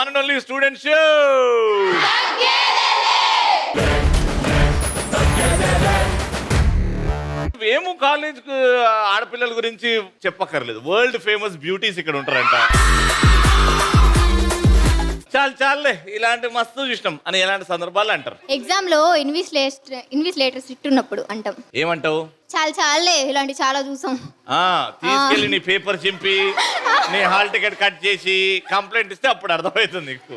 One and only student show. మేము college ఆడపిల్లల గురించి చెప్పక్కర్లేదు, వరల్డ్ ఫేమస్ బ్యూటీస్ ఇక్కడ ఉంటారంట. చాలే ఇలాంటి మస్తు చూసినాం అని ఎలాంటి సందర్భాలు అంటారు. ఎగ్జామ్ లో ఇన్విజిలేటర్ సిట్ ఉన్నప్పుడు అంటాం. ఏమంటావు? చాలే ఇలాంటి చాలా చూసాం. తీసుకెళ్ళి నీ పేపర్ చింపి నీ హాల్ టికెట్ కట్ చేసి కంప్లైంట్ ఇస్తే అప్పుడు అర్థమవుతుంది నీకు.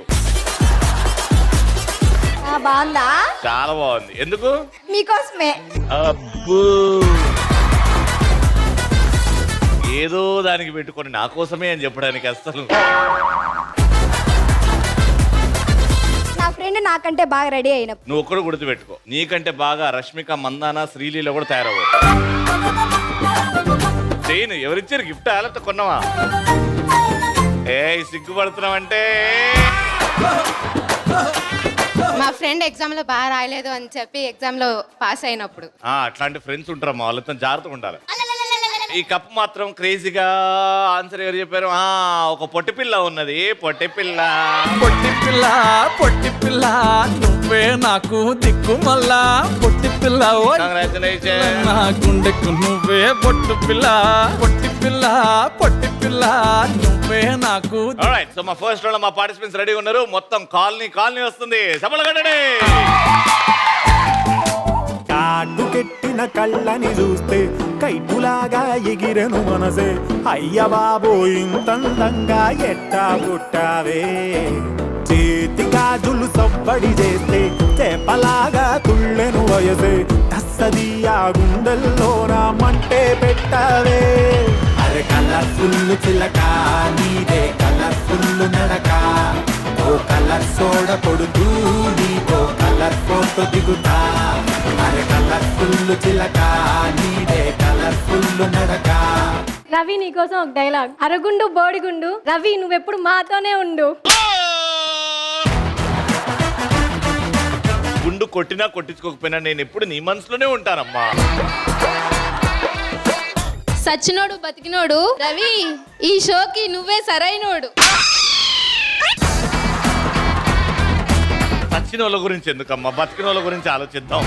బాగుందా? చాలా బాగుంది. ఎందుకు? మీకోసమే. అబ్బో, ఏదో దానికి పెట్టుకొని నా కోసమే అని చెప్పడానికి అసలు. నా ఫ్రెండ్ నాకంటే బాగా రెడీ అయినప్పుడు నువ్వు ఒక్కడు గుర్తుపెట్టుకో, నీకంటే బాగా రష్మిక మందాన శ్రీలీల కూడా తయారవ్వదు. చేయను. ఎవరిచ్చారు గిఫ్ట్? అలా కొన్నావా? సిగ్గుపడుతున్నావంటే మా ఫ్రెండ్ ఎగ్జామ్ లో బాగా రాయలేదు అని చెప్పి ఎగ్జామ్ లో పాస్ అయినప్పుడు. అట్లాంటి ఫ్రెండ్స్ ఉంటారమ్మా, వాళ్ళతో జాగ్రత్తగా ఉండాలి. ఈ కప్ మాత్రం క్రేజీగా ఆన్సర్ ఎవరు చెప్పారు? ఒక పొట్టి పిల్ల ఉన్నది. పొట్టి పిల్ల నువ్వే నాకు దిక్కు మళ్ళా. పొట్టి పిల్ల కంగ్రాచులేషన్. నా గుండెకు నువ్వే పొట్టు పిల్ల. పొట్టి పిల్ల నువ్వే నాకు. ఆల్రైట్, సో మా ఫస్ట్ రౌండ్ లో మా పార్టిసిపెంట్స్ రెడీ ఉన్నారు. మొత్తం కాలనీ వస్తుంది. సభలు కట్టండి. కాటుకెట్టిన కళ్ళని చూస్తే కైటులాగా ఎగిరెను మనసే. అయ్య బాబో ఇంతందంగా ఎట్టా పుట్టావే. చేతి గాజులు సవ్వడి చేస్తే చేపలాగా తుళ్ళెను వయసే. తస్సదియా గుండెల్లో నా మంటే పెట్టావే. అరే కలర్ఫుల్ చిలక నీదే కలర్ఫుల్ నడక. ఓ కలర్ సోడ కొడుతూ నీతో కలర్ ఫోటో దిగుతా. అరే కలర్ఫుల్ చిలక నీదే కలర్ఫుల్ నడక. రవి నీకోసం ఒక డైలాగ్. అరగుండు బోడిగుండు రవి నువ్వెప్పుడు మాతోనే ఉండు. గుండు కొట్టినా కొట్టించుకోకపోయినా నేను ఎప్పుడు నీ మనసులోనే ఉంటానమ్మా. సచ్చినోడు బతికినోడు రవి, ఈ షోకి నువ్వే సరైనోడు. సచ్చిన వాళ్ళ గురించి ఎందుకమ్మా, బతికిన వాళ్ళ గురించి ఆలోచిద్దాం.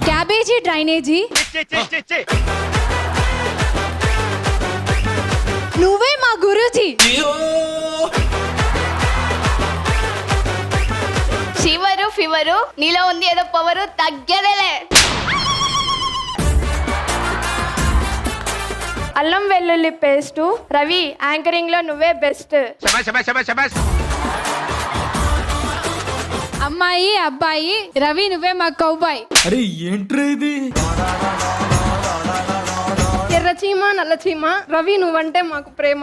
క్యాబేజీ డ్రైనేజీ నువ్వే మా గురూజీ. శివరు ఫీవరు నీలో ఉంది ఏదో పవరు తగ్గేదేలే. అల్లం వెల్లుల్లి పేస్టు రవి యాంకరింగ్ లో నువ్వే బెస్ట్. అమ్మాయి అబ్బాయి రవి నువ్వే మా కౌబాయ్. అరే ఏంట్రా ఇది? ఎర్ర చీమ నల్ల చీమ రవి నువ్వంటే మాకు ప్రేమ.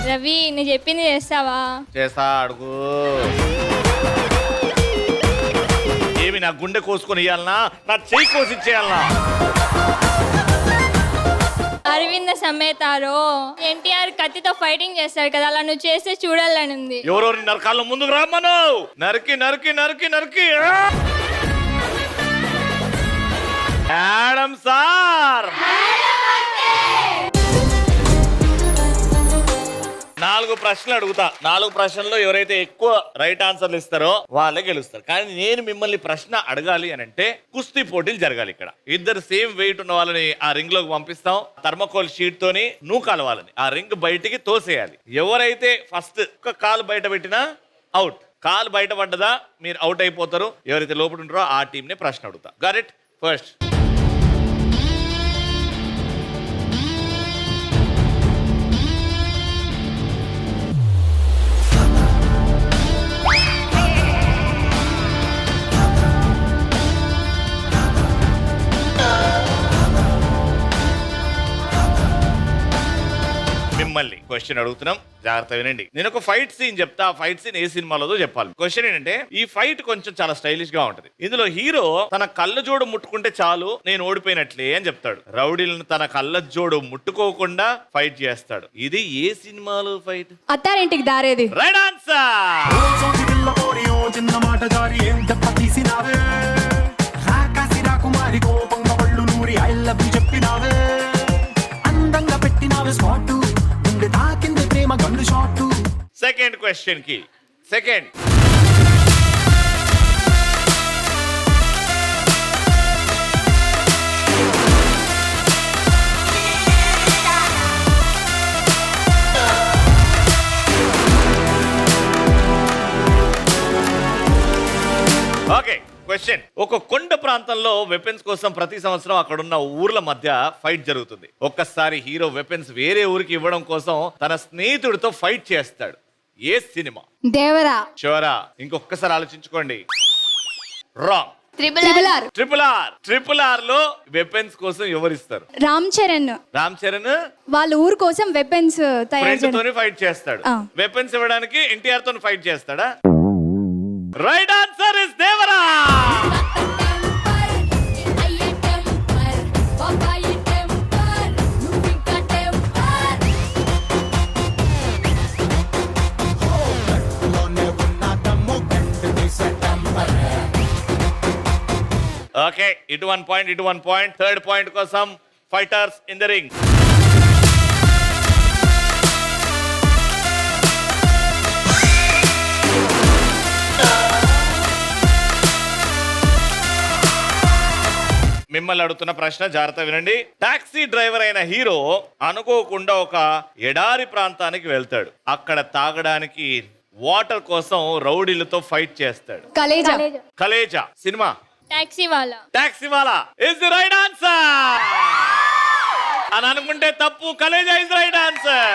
రవి నేను చెప్పింది చేస్తావా? చేస్తా, అడుగు. ఏమి నా గుండె కోసుకొని ఇయ్యాలనా, నా చెయ్యి కోసి ఇచ్చేయాలనా? అరవింద సమేతారో ఎన్టీఆర్ కత్తితో ఫైటింగ్ చేస్తాడు కదా, అలా నువ్వు చేస్తే చూడాలని ఉంది. ఎవరెవరి నరకాల్లో ముందుకు రమ్మను. నరికి నరికి నరికి నరికి. యాడమ్ సార్ 4 ప్రశ్నలు అడుగుతా. 4 ప్రశ్నల్లో ఎవరైతే ఎక్కువ రైట్ ఆన్సర్లు ఇస్తారో వాళ్ళే గెలుస్తారు. కానీ నేను మిమ్మల్ని ప్రశ్న అడగాలి అని అంటే కుస్తీ పోటీలు జరగాలి. ఇక్కడ ఇద్దరు సేమ్ వెయిట్ ఉన్న వాళ్ళని ఆ రింగ్ లోకి పంపిస్తాం. థర్మోకోల్ షీట్ తోని నూకాలవాలని ఆ రింగ్ బయటికి తోసేయాలి. ఎవరైతే ఫస్ట్ ఒక కాలు బయట పెట్టినా అవుట్. కాలు బయట పడ్డదా మీరు అవుట్ అయిపోతారు. ఎవరైతే లోపల ఉంటారో ఆ టీం ని ప్రశ్న అడుగుతా. Got it? ఫస్ట్ మిమ్మల్ని క్వశ్చన్ అడుగుతున్నాం, జాగ్రత్త వినండి. నేను ఒక ఫైట్ సీన్ చెప్తా. ఆ ఫైట్ సీన్ ఏ సినిమాలో చెప్పాలి. క్వశ్చన్ ఏంటంటే, ఈ ఫైట్ కొంచెం చాలా స్టైలిష్ గా ఉంటది. ఇందులో హీరో తన కళ్ళ జోడు ముట్టుకుంటే చాలు నేను ఓడిపోయినట్లే అని చెప్తాడు. రౌడీలను తన కళ్ళ జోడు ముట్టుకోకుండా ఫైట్ చేస్తాడు. ఇది ఏ సినిమాలో fight? Attarintiki Daredi. Right answer. చూసావే spot గుండె తాకింది ప్రేమ గన్ను షాట్ సెకండ్ క్వశ్చన్ కి సెకండ్ ఓకే క్వశ్చన్. ఒక కొండ ప్రాంతంలో వెపన్స్ కోసం ప్రతి సంవత్సరం అక్కడున్న ఊర్ల మధ్య ఫైట్ జరుగుతుంది. ఒక్కసారి హీరో వెపన్స్ వేరే ఊరికి ఇవ్వడం కోసం తన స్నేహితుడితో ఫైట్ చేస్తాడు. ఏ సినిమా? దేవరా. షూరా? ఇంకొకసారి ఆలోచించుకోండి. రాంగ్. ట్రిపుల్ ఆర్ లో వెపన్స్ కోసం ఎవరిస్తారు? రామ్ చరణ్ రామ్ చరణ్ వాళ్ళ ఊరు కోసం వెపన్స్ తయారు ఫ్రెండ్ తోని ఫైట్ చేస్తాడు. ఆ. వెపన్స్ ఇవ్వడానికి ఎన్టీఆర్ తోని ఫైట్ చేస్తాడా? Right answer is Devara. Okay, ఇటు 1 పాయింట్, ఇటు 1 పాయింట్. థర్డ్ పాయింట్ కోసం ఫైటర్స్ ఇన్ ద రింగ్. మిమ్మల్ని అడుగుతున్న ప్రశ్న జాగ్రత్త వినండి. టాక్సీ డ్రైవర్ అయిన హీరో అనుకోకుండా ఒక ఎడారి ప్రాంతానికి వెళ్తాడు. అక్కడ తాగడానికి వాటర్ కోసం రౌడీలతో ఫైట్ చేస్తాడు. Khaleja cinema. Taxiwaala is the right answer అని అనుకుంటే తప్పు. Khaleja is right answer.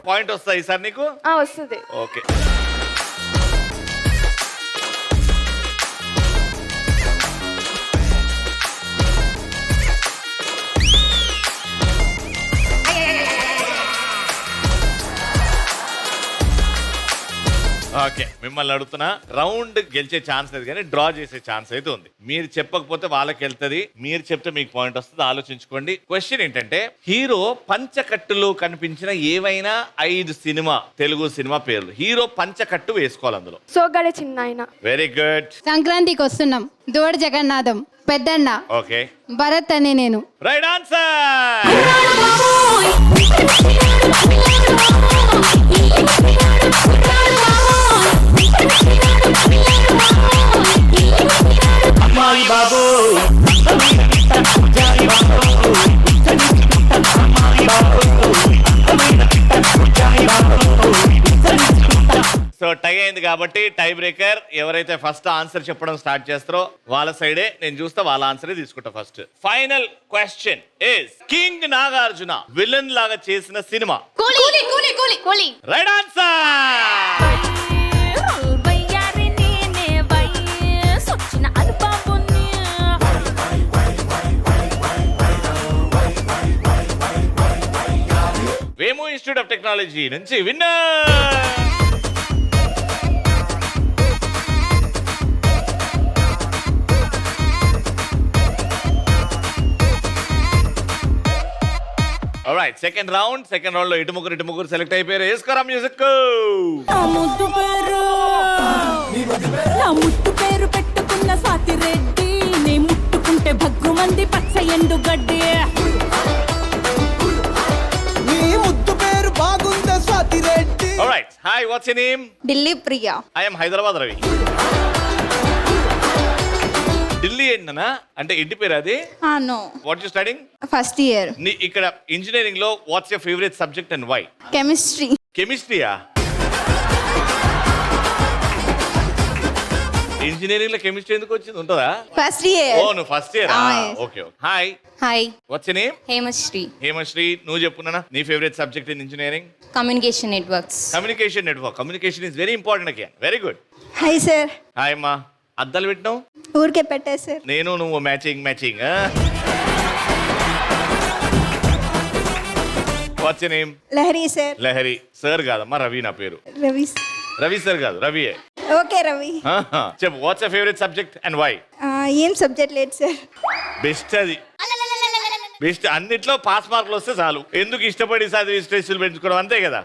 Point వస్తాయి సార్ నీకు? వస్తుంది. ఓకే. ఓకే, మిమ్మల్ని అడుగుతున్నా. రౌండ్ గెలిచే ఛాన్స్ లేదు కానీ డ్రా చేసే ఛాన్స్ అయితే ఉంది. మీరు చెప్పకపోతే వాళ్ళకి వెళ్తుంది, మీరు చెప్తే మీకు పాయింట్ వస్తుంది. ఆలోచించుకోండి. క్వశ్చన్ ఏంటంటే, హీరో పంచకట్టులో కనిపించిన ఏవైనా 5 సినిమా, తెలుగు సినిమా పేర్లు. హీరో పంచకట్టు వేసుకోవాలి అందులో. సోగడ చిన్న. Very good. సంక్రాంతికి వస్తున్నాం. దోడ జగన్నాథం, పెద్దన్న, ఓకే, భరత్ అని నేను. Right answer. అమ్మాయి బాబు సో టై అయింది కాబట్టి టై బ్రేకర్. ఎవరైతే ఫస్ట్ ఆన్సర్ చెప్పడం స్టార్ట్ చేస్తారో వాళ్ళ సైడే నేను చూస్తా, వాళ్ళ ఆన్సరే తీసుకుంటా first. Final question is, king Nagarjuna villain లాగా చేసిన సినిమా. Right answer. Vemu institute of technology నుంచి విన్నర్. ఆల్రైట్, సెకండ్ రౌండ్ లో ఇటు ముగ్గురు సెలెక్ట్ అయిపోయారు. వేసుకోరా మ్యూజిక్. నా ముట్టు పేరు పెట్టుకున్న స్వాతి రెడ్డి, నీ ముట్టుకుంటే భగ్గు మంది పచ్చ ఎండు గడ్డి. నీ ముద్దు పేరు బాగుందా Swathi Reddy? Alright, hi, what's your name? Delhi Priya. I am Hyderabad Ravi. Delhi ఏంటన్నా అంటే ఇంటి పేరు అది? No. What you studying? First year. ఇక్కడ ఇంజనీరింగ్ లో what's your favourite subject and why? Chemistry. కెమిస్ట్రీయా? ఇంజనీరింగ్ లో కెమిస్ట్రీ ఎందుకు వచ్చింది? ఉంటుందా? First year. ఓ, నువ్వు first year. Okay. Hi. Hi. What's your name? Hemasri. Hemasri, నువ్వు చెప్పున్నా నీ favourite subject in engineering? Communication networks. Communication is very important again. Very good. Hi sir. Hi అమ్మా. అద్దాలు పెట్టినావు? ఊరికే పెట్టా సార్. నేను నువ్వు matching. Watts your name? Lahari sir. Lahari. Sir కాదమ్మా, రవి నా పేరు. రవి. రవి సార్ కాదు, రవియే. ఓకే రవి. చెప్పు, what's your favourite subject and why? ఏం సబ్జెక్ట్ లేదు సార్. బెస్ట్ అది. బెస్ట్ అన్నిట్లో పాస్ మార్కులు వస్తే చాలు. ఎందుకు ఇష్టపడి చదివి స్ట్రెస్లు పెంచుకోవడం, అంతే కదా.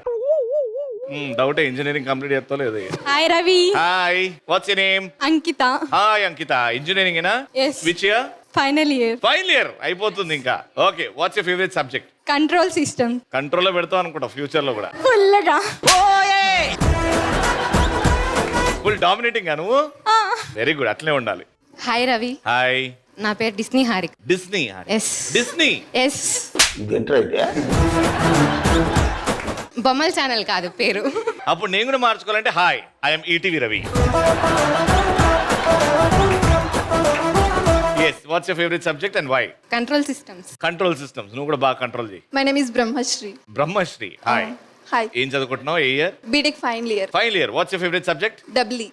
డౌట్ ఇంజనీరింగ్ కంప్లీట్ చేస్తా లేదు. Hi Ravi. Hi, what's your name? Ankita. Hi Ankita, engineering ఏనా? Yes. Which year? Final year. Final year అయిపోతుంది ఇంకా. Okay, what's your favourite subject? Control system. కంట్రోల్లో పెడతాం అనుకుంటా ఫ్యూచర్ లో కూడా. ఫుల్గా. ఫుల్ డామినేటింగ్ నువ్వు. వెరీ గుడ్, అట్లనే ఉండాలి. హాయ్ రవి. హాయ్, నా పేరు Disney Harika. Disney. Yes. Disney. Yes. బొమ్మల ఛానల్ కాదు పేరు. అప్పుడు నేను కూడా మార్చుకోవాలంటే hi, I'm ETV Ravi. Yes, watts your favourite subject and why? Control systems. Control systems. నువ్వు కూడా బాగా కంట్రోల్ చేయి. My name is Brahmasri. Brahmasri, hi. Hi. ఏం చదువుకుంటున్నావు? ఏ year? BTech final year. Final year. What's your favourite subject? W.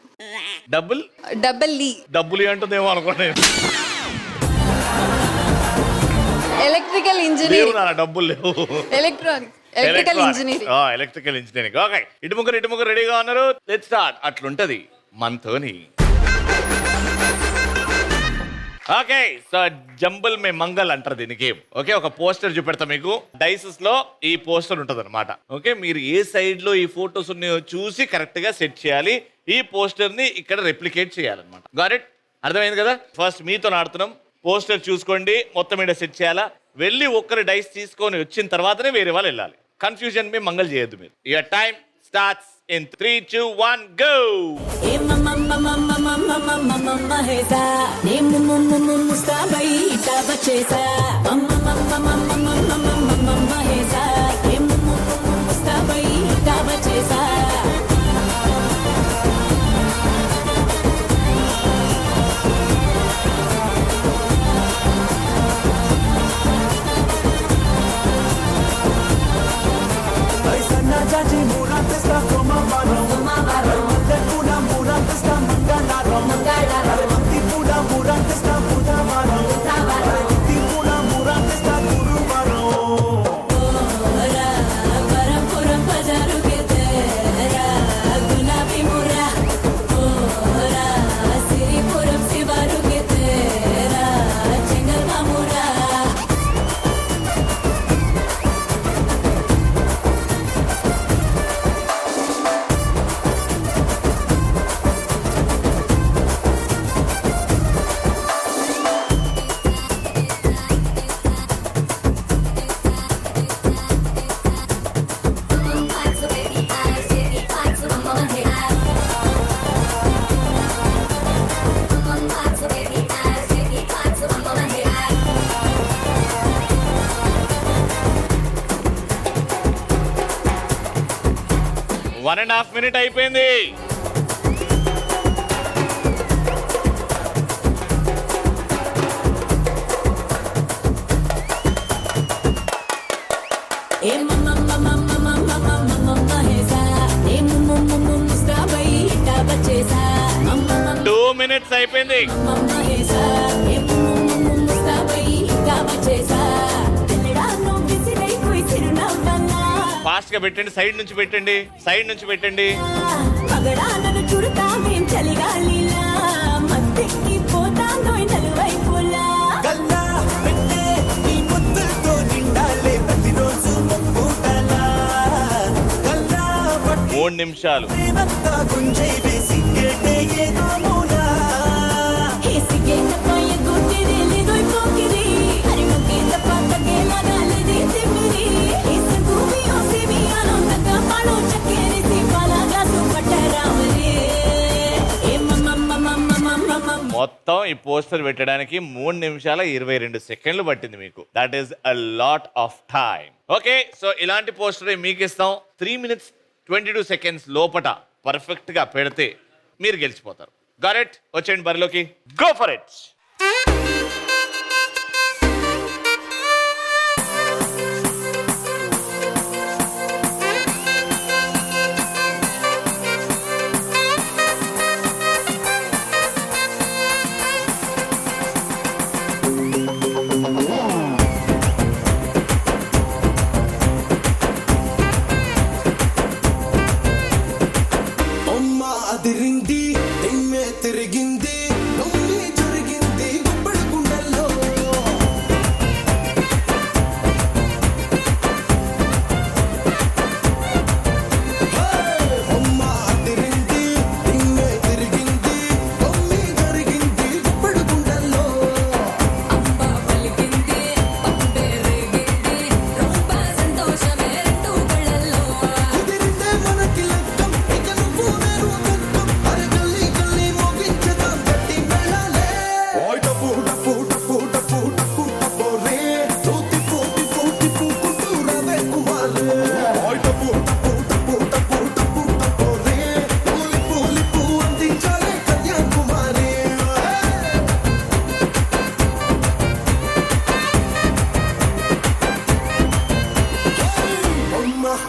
Double డబ్బులు అంటుందేమో అనుకున్నాను. ఎలక్ట్రికల్ లేవు ఇంజనీరింగ్. నా డబ్బులు లేవు. Electronics. Electrical engineering. Electrical engineering. Okay, ఇటు ముగ్గురు రెడీగా ఉన్నారు. Let's start. అట్లుంటది మనతోని. ఓకే, సో జంబుల్ మే మంగల్ అంటారు దీనికి. ఓకే, ఒక పోస్టర్ చూపెడతా మీకు. డైసెస్ లో ఈ పోస్టర్ ఉంటది అనమాట. ఓకే, మీరు ఏ సైడ్ లో ఈ ఫోటోస్ ఉన్నాయో చూసి కరెక్ట్ గా సెట్ చేయాలి. ఈ పోస్టర్ ని ఇక్కడ రెప్లికేట్ చేయాలన్నమాట. Got it? అర్థమైంది కదా? ఫస్ట్ మీతో ఆడుతున్నాం. పోస్టర్ చూసుకోండి, మొత్తం ఇక్కడ సెట్ చేయాలా. వెళ్ళి ఒక్కరి డైస్ తీసుకొని వచ్చిన తర్వాతనే వేరే వాళ్ళు వెళ్ళాలి. కన్ఫ్యూజన్ మీ మంగల్ చేయొద్దు మీరు. Your time starts in 3, 2, 1 go. Jaji Murat está como varón. Mande pura Murat está manganaro. Mande pura Murat está puta varón. Mande pura Murat está guru varón. Ora param puram bazaru ke tera gulabi mura. Ora siri puram sivaru ke tera chengal mamura. One and half minute అయిపోయింది. Two minutes అయిపోయింది. Fast గా పెట్టండి. Side నుంచి పెట్టండి. Side నుంచి పెట్టండి. గల్లా పెట్టే ఈ ముద్దుతో నిండాలే ప్రతిరోజు పూటలా. గల్లా పట్టి 3 నిమిషాలు. ప్రేమంతా గుంజై వేసి గేటే ఏదో మూలా. మొత్తం ఈ పోస్టర్ పెట్టడానికి 3 నిమిషాల 22 సెకండ్లు పట్టింది మీకు. That is a lot of time. Okay, so ఇలాంటి పోస్టర్ మీకు ఇస్తాం. 3 minutes 22 seconds లోపట పర్ఫెక్ట్ గా పెడితే మీరు గెలిచిపోతారు. Got it? వచ్చేయండి బరిలోకి. Go for it. అదిరింది తిమ్మే తిరిగింది నొమ్మి జరిగింది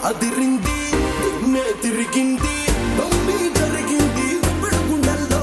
అదిరింది నే తిరిగింది తొమ్మి జరిగింది ఇప్పుడు గుండెల్లో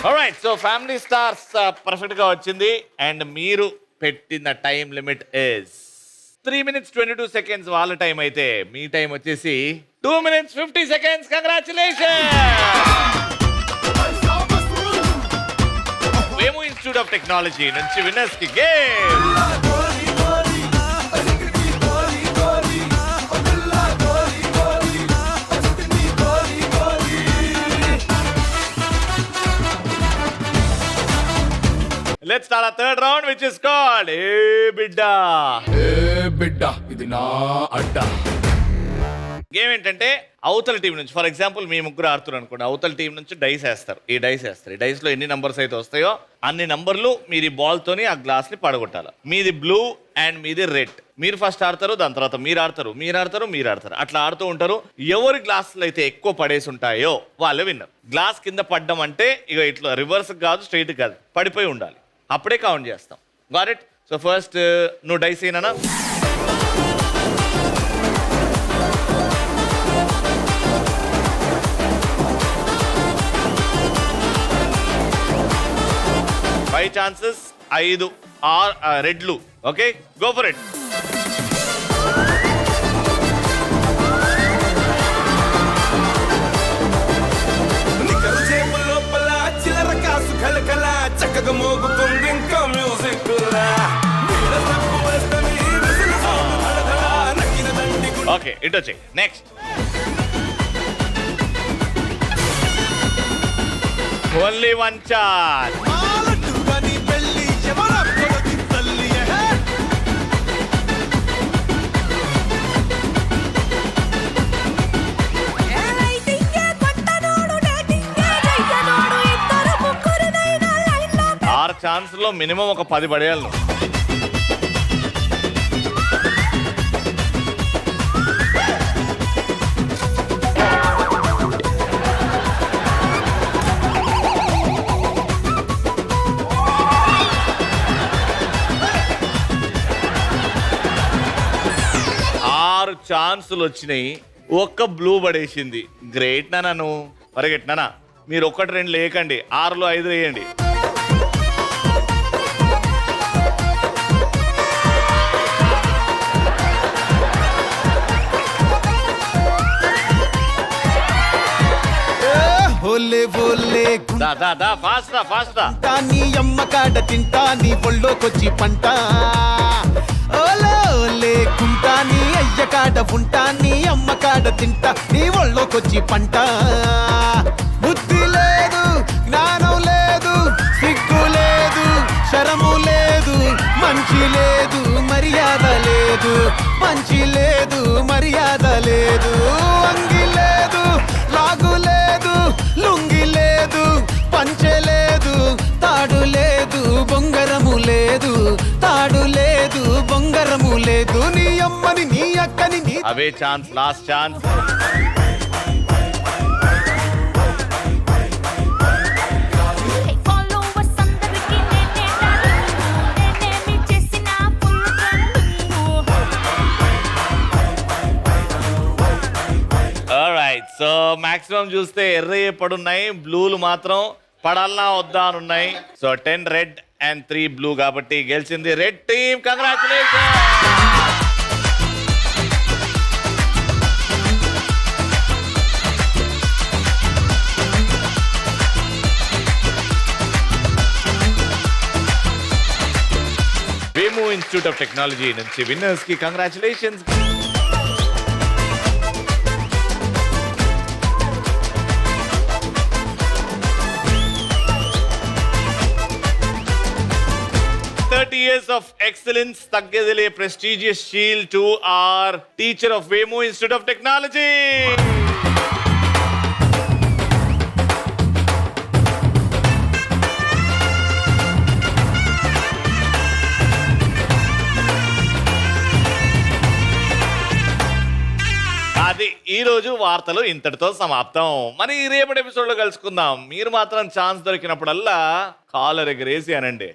alright, so family stars perfect గా వచ్చింది. అండ్ మీరు పెట్టిన time limit is 3 minutes 22 seconds. వాళ్ళ టైం అయితే మీ టైం వచ్చేసి 2 minutes 50 seconds. Congratulation. Vemu institute of technology నుంచి విన్నర్స్ కి game. Let's start our third round, which is called Hey Bidda. బిడ్డ ఇది నా అడ్డ. గేమ్ ఏంటంటే అవతల టీం నుంచి, ఫర్ ఎగ్జాంపుల్ మీ ముగ్గురు ఆడుతున్నారు అనుకోండి, అవతల టీం నుంచి డైస్ వేస్తారు. ఈ డైస్ లో ఎన్ని నంబర్స్ అయితే వస్తాయో అన్ని నంబర్లు మీరు ఈ బాల్ తోని ఆ గ్లాస్ ని పడగొట్టాలి. మీది బ్లూ అండ్ మీది రెడ్. మీరు ఫస్ట్ ఆడతారు, దాని తర్వాత మీరు ఆడతారు. అట్లా ఆడుతూ ఉంటారు. ఎవరి గ్లాసులు అయితే ఎక్కువ పడేసి ఉంటాయో వాళ్ళే విన్నర్. గ్లాస్ కింద పడ్డం అంటే ఇక ఇట్లా రివర్స్ కాదు, స్ట్రైట్ కాదు, పడిపోయి ఉండాలి. అప్పుడే కౌంట్ చేస్తాం. Got it? సో ఫస్ట్ నువ్వు డైస్ అయినా. ఫైవ్ ఛాన్సెస్, 5 రెడ్లు. Okay, go for it. నికరు జేబు లోపల చిల్లర కాసు కలకల చక్కగా మోగుతుంది ఇంకా మ్యూజిక్ లా నీడ తప్పు వేస్తని విసిల సౌండ్ ధడధడ నక్కిన దండి ఓకే, ఇటు వచ్చేయి. నెక్స్ట్. Only 1 chance. మాలట్టుగా నీ పెళ్ళి ఎవరొక్కడికి తల్లి ఆరు ఛాన్స్ లో మినిమం ఒక 10 పడేయాలి నువ్వు. ఛాన్సులు వచ్చినాయి, ఒక్క బ్లూ పడేసింది. గ్రేట్ నానా నువ్వు. పరిగెట్టినా మీరు 1 2 లేకండి, 6లో 5 వేయండి. ఓలే ఓలే దా ఫాస్ట్ రా. నీ అమ్మ కాడ తింటా నీ ఒళ్ళోకొచ్చి పంట ఓలే ఓలే కుంటా నీ అయ్య కాడ ఉంటా నీ అమ్మ కాడ తింటా నీ ఒళ్ళోకొచ్చి పంట. బుద్ధి లేదు, జ్ఞానం లేదు, సిగ్గు లేదు, శరము లేదు, మంచి లేదు, మర్యాద లేదు, మంచి లేదు, మర్యాద లేదు, అంగి లేదు, లాగు లేదు, లుంగి లేదు, పంచె లేదు, తాడు లేదు, బొంగరము లేదు, తాడు లేదు, బొంగరము లేదు, నీ అమ్మని నీ అక్కని నీ. అవే chance, last chance. So maximum చూస్తే ఎర్రయ్యే పడున్నాయి, బ్లూలు మాత్రం పడాలనా వద్దా అని ఉన్నాయి. సో 10 రెడ్ అండ్ 3 బ్లూ కాబట్టి గెలిచింది red team. Congratulation. Vemu institute of technology నుంచి విన్నర్స్ కి కంగ్రాచులేషన్స్. 30 years of excellence తగ్గదిలే prestigious shield to our teacher of Wemo Institute of Technology. అది ఈ రోజు వార్తలు ఇంతటితో సమాప్తం. మరి రేపటి ఎపిసోడ్ లో కలుసుకుందాం. మీరు మాత్రం ఛాన్స్ దొరికినప్పుడల్లా కాలర్ ఎగరేసి అనండి.